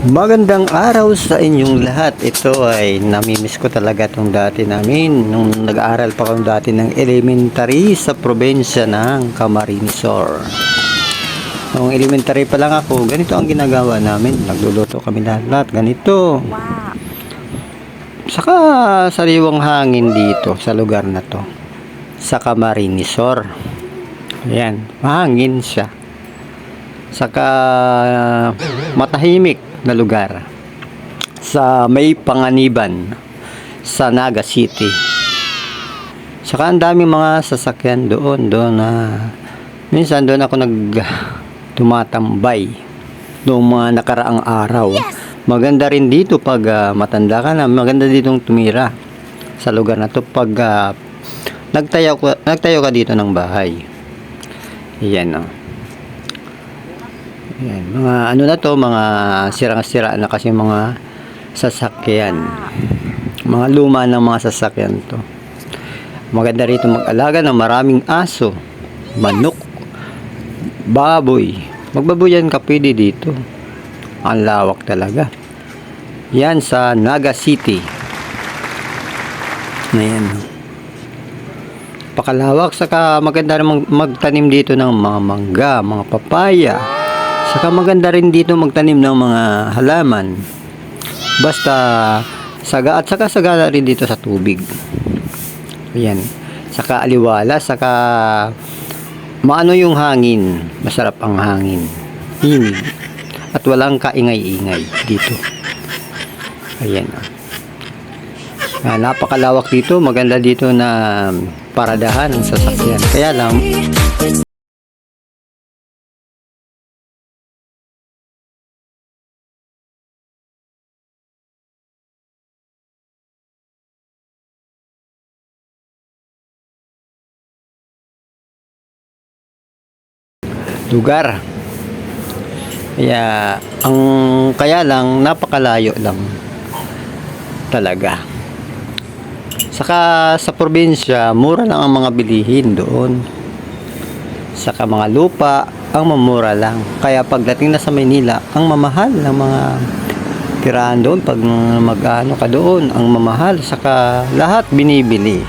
Magandang araw sa inyong lahat. Ito ay namimiss ko talaga itong dati namin nung nag-aaral pa kami dati ng elementary sa probinsya ng Camarines Sur. Nung elementary pa lang ako, ganito ang ginagawa namin. Nagluluto kami lahat ganito. Saka sariwang hangin dito sa lugar na to, sa Camarines Sur. Ayan, mahangin siya. Saka matahimik na lugar sa may Panganiban sa Naga City. Saka ang daming mga sasakyan doon na minsan doon ako tumatambay noong mga nakaraang araw. Maganda rin dito pag matanda ka na, maganda ditong tumira sa lugar na to pag nagtayo ka dito ng bahay. Ayan, Yan, mga ano na to, mga sirang-sira na kasi mga sasakyan. Mga luma ng mga sasakyan to. Maganda rito mag-alaga ng maraming aso, manok, baboy. Magbaboyan ka pwede dito. Ang lawak talaga. Yan sa Naga City. Ayan. Pakalawak, saka maganda rin magtanim dito ng mga mangga, mga papaya. Saka maganda rin dito magtanim ng mga halaman. Basta saga at saka sagana rin dito sa tubig. Ayan. Saka aliwala, saka maano yung hangin. Masarap ang hangin. Hinig. At walang kaingay-ingay dito. Ayan. Napakalawak dito. Maganda dito na paradahan ng sasakyan. Kaya lang lugar. Kaya lang napakalayo lang talaga. Saka sa probinsya, mura lang ang mga bilihin doon. Saka mga lupa, ang mamura lang. Kaya pagdating na sa Maynila, ang mamahal ng mga tirahan doon. Pag mag-ano ka doon, ang mamahal. Saka lahat binibili.